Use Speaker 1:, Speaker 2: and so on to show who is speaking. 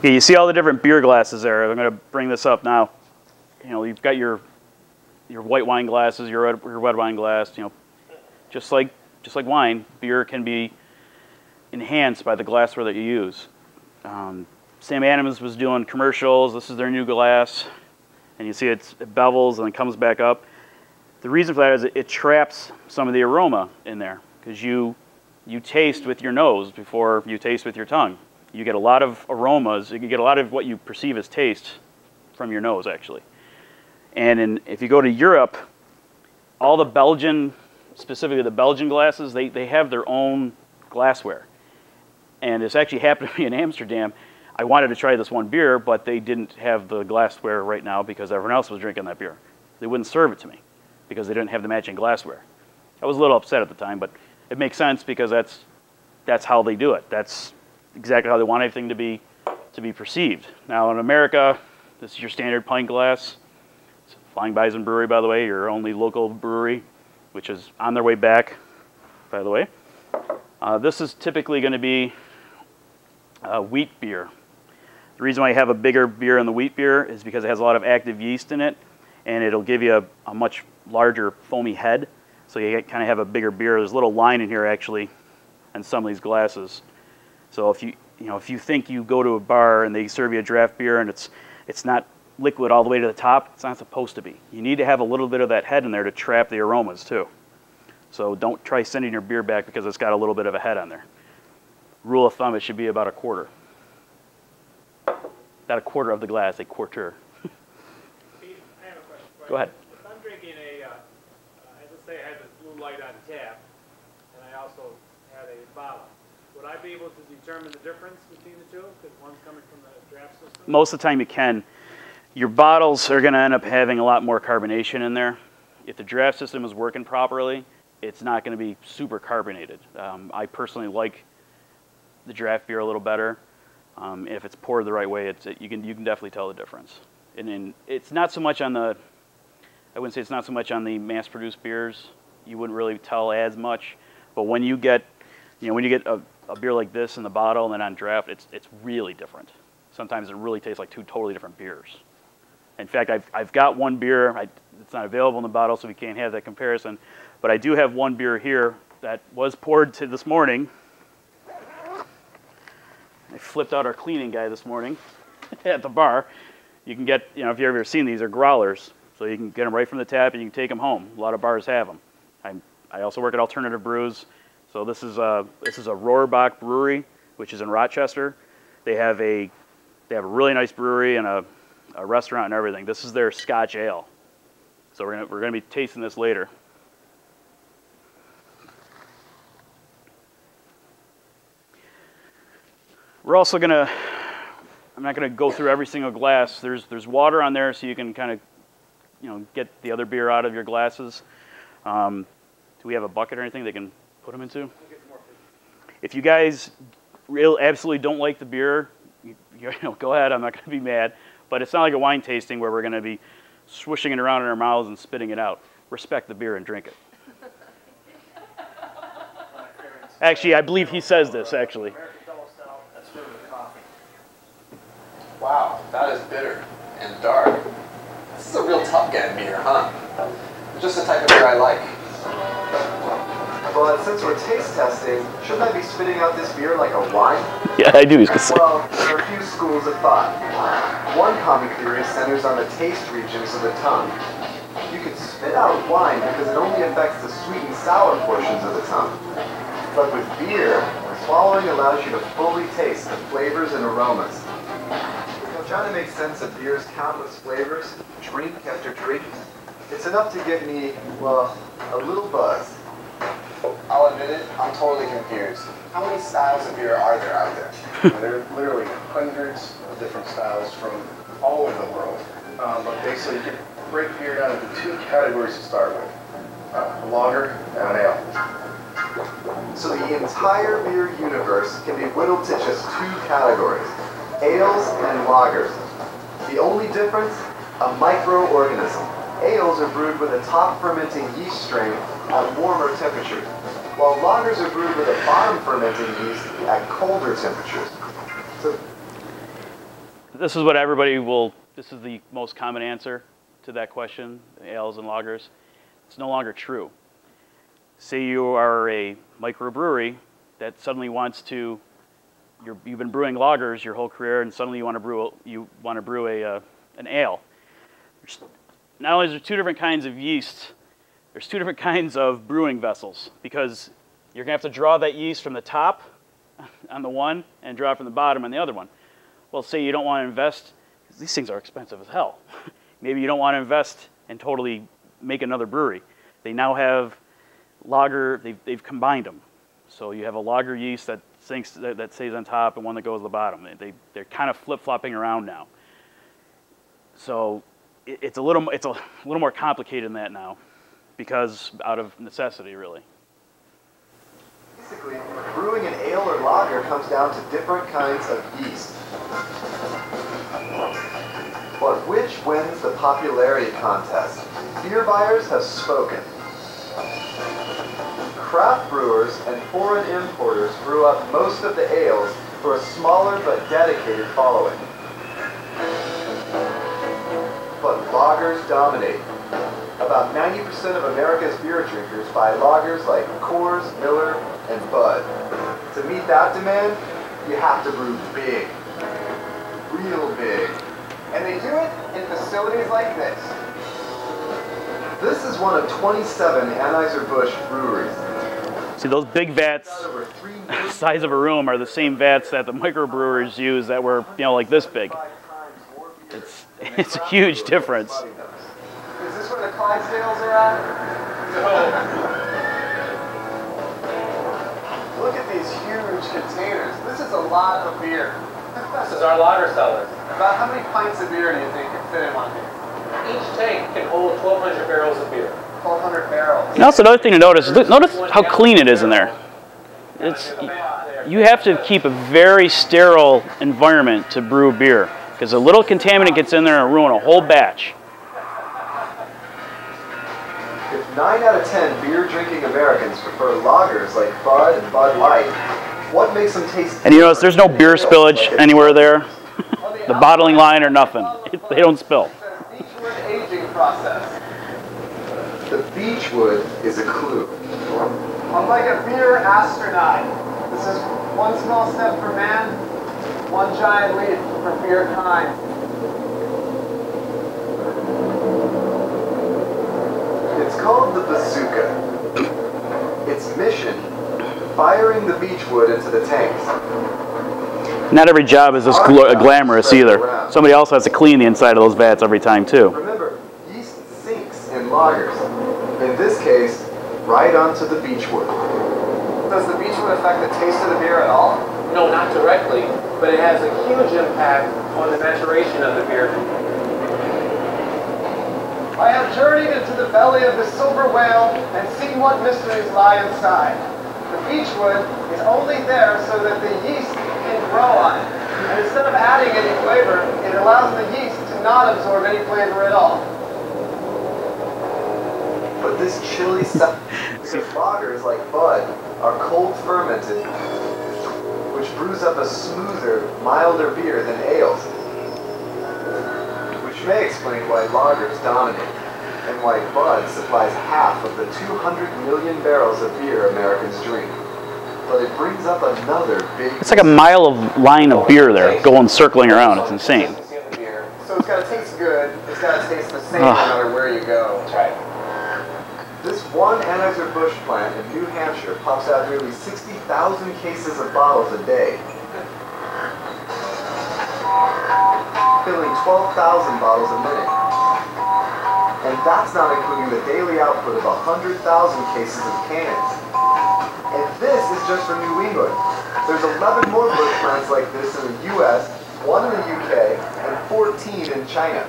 Speaker 1: Okay, you see all the different beer glasses there. I'm going to bring this up now. You know, you've got your white wine glasses, your red wine glass. You know, just like wine, beer can be enhanced by the glassware that you use. Sam Adams was doing commercials. This is their new glass, and you see it bevels and it comes back up. The reason for that is it traps some of the aroma in there because you taste with your nose before you taste with your tongue. You get a lot of aromas. You can get a lot of what you perceive as taste from your nose, actually. And if you go to Europe, all the Belgian, specifically the Belgian glasses, they have their own glassware. And this actually happened to me in Amsterdam. I wanted to try this one beer, but they didn't have the glassware right now because everyone else was drinking that beer. They wouldn't serve it to me because they didn't have the matching glassware. I was a little upset at the time, but it makes sense because that's how they do it. That's exactly how they want everything to be perceived. Now in America, this is your standard pint glass. It's Flying Bison Brewery, by the way, your only local brewery, which is on their way back, by the way. This is typically going to be wheat beer. The reason why you have a bigger beer in the wheat beer is because it has a lot of active yeast in it, and it'll give you a much larger foamy head. So you kind of have a bigger beer. There's a little line in here actually in some of these glasses. So if you think you go to a bar and they serve you a draft beer and it's not liquid all the way to the top, it's not supposed to be. You need to have a little bit of that head in there to trap the aromas too. So don't try sending your beer back because it's got a little bit of a head on there. Rule of thumb, it should be about a quarter. Not a quarter of the glass, a quarter.
Speaker 2: Pete, I have a question.
Speaker 1: Go ahead.
Speaker 2: If I'm drinking let's say I had this blue light on tap, and I also had a bottle, would I be able to determine the difference between the two? Because one's coming from the draft system?
Speaker 1: Most of the time you can. Your bottles are going to end up having a lot more carbonation in there. If the draft system is working properly, it's not going to be super carbonated. I personally like the draft beer a little better. If it's poured the right way, you can definitely tell the difference. And it's not so much on the, I wouldn't say it's not so much on the mass-produced beers. You wouldn't really tell as much. But when you get, a beer like this in the bottle and then on draft, it's really different. Sometimes it really tastes like two totally different beers. In fact, I've got one beer. It's not available in the bottle, so we can't have that comparison. But I do have one beer here that was poured to this morning. I flipped out our cleaning guy this morning at the bar. You can get, if you've ever seen these, they're growlers. So you can get them right from the tap and you can take them home. A lot of bars have them. I also work at Alternative Brews. So this is a Rohrbach brewery, which is in Rochester. They have a really nice brewery and a restaurant and everything. This is their Scotch ale. So we're gonna be tasting this later. We're also gonna, I'm not gonna go through every single glass. There's water on there so you can kind of, get the other beer out of your glasses. Do we have a bucket or anything they can put them into? If you guys absolutely don't like the beer, go ahead, I'm not gonna be mad. But it's not like a wine tasting where we're gonna be swishing it around in our mouths and spitting it out. Respect the beer and drink it. Actually, I believe he says this, actually.
Speaker 3: Wow, that is bitter and dark. This is a real Tough Guy beer, huh? Just the type of beer I like.
Speaker 4: But since we're taste testing, shouldn't I be spitting out this beer like a wine?
Speaker 1: Yeah, I do.
Speaker 4: Well, there are a few schools of thought. One common theory centers on the taste regions of the tongue. You can spit out wine because it only affects the sweet and sour portions of the tongue. But with beer, swallowing allows you to fully taste the flavors and aromas. Trying to make sense of beer's countless flavors, drink after drink, it's enough to give me, well, a little buzz.
Speaker 3: I'll admit it, I'm totally confused. How many styles of beer are there out there?
Speaker 5: There are literally hundreds of different styles from all over the world. Okay, so you can break beer down into two categories to start with, a lager and an ale.
Speaker 4: So the entire beer universe can be whittled to just two categories. Ales and lagers. The only difference? A microorganism. Ales are brewed with a top fermenting yeast strain at warmer temperatures, while lagers are brewed with a bottom fermenting yeast at colder temperatures. So
Speaker 1: this is what everybody will, this is the most common answer to that question, ales and lagers. It's no longer true. Say you are a microbrewery that suddenly wants to, you've been brewing lagers your whole career, and suddenly you want to brew an ale. Not only is there two different kinds of yeast, there's two different kinds of brewing vessels, because you're going to have to draw that yeast from the top on the one and draw it from the bottom on the other one. Well, say you don't want to invest, because these things are expensive as hell. Maybe you don't want to invest and totally make another brewery. They now have lager, they've combined them. So you have a lager yeast that stays on top and one that goes to the bottom. They're kind of flip-flopping around now. So it's a little more complicated than that now, because out of necessity, really.
Speaker 4: Basically, brewing an ale or lager comes down to different kinds of yeast. But which wins the popularity contest? Beer buyers have spoken. Craft brewers and foreign importers brew up most of the ales for a smaller but dedicated following. But lagers dominate. About 90% of America's beer drinkers buy lagers like Coors, Miller, and Bud. To meet that demand, you have to brew big. Real big. And they do it in facilities like this. This is one of 27 Anheuser-Busch breweries.
Speaker 1: See, those big vats, the size of a room, are the same vats that the microbrewers use that were, like this big. It's a huge difference.
Speaker 4: Is this where the Clydesdales are at? No. Look at these huge containers. This is a lot of beer.
Speaker 2: This is our lager cellar.
Speaker 4: About how many pints of beer do you think can fit in one here?
Speaker 2: Each tank can hold 1,200 barrels of beer.
Speaker 4: 1,200 barrels.
Speaker 1: Now, that's another thing to notice. Notice how clean it is in there. You have to keep a very sterile environment to brew beer, because a little contaminant gets in there and ruin a whole batch.
Speaker 4: If 9 out of 10 beer-drinking Americans prefer lagers like Bud and Bud Light, what makes them taste?
Speaker 1: And you notice there's no beer spillage anywhere there. The bottling line or nothing. They don't spill.
Speaker 4: Beechwood aging process. The beechwood is a clue. Unlike a beer astronaut, this is one small step for man, one giant leap for beer kind. It's called the bazooka. Its mission, firing the beechwood into the tanks.
Speaker 1: Not every job is as glamorous either. Somebody else has to clean the inside of those vats every time too.
Speaker 4: Remember, yeast sinks in lagers. In this case, right onto the beechwood. Does the beechwood affect the taste of the beer at all?
Speaker 2: No, not directly, but it has a huge impact on the maturation of the beer.
Speaker 4: I have journeyed into the belly of the silver whale and seen what mysteries lie inside. The beechwood is only there so that the yeast can grow on it. And instead of adding any flavor, it allows the yeast to not absorb any flavor at all. But this chilly stuff, because lagers like Bud are cold fermented, which brews up a smoother, milder beer than ales. Which may explain why lagers dominate, and why Bud supplies half of the 200 million barrels of beer Americans drink. But it brings up another big...
Speaker 1: It's like a mile of line of beer there, going circling around. It's insane.
Speaker 4: So it's got to taste good, it's got to taste the same no matter where you go.
Speaker 2: That's right.
Speaker 4: This one Anheuser-Busch plant in New Hampshire pumps out nearly 60,000 cases of bottles a day, filling 12,000 bottles a minute. And that's not including the daily output of 100,000 cases of cans. And this is just for New England. There's 11 more Busch plants like this in the US, 1 in the UK, and 14 in China.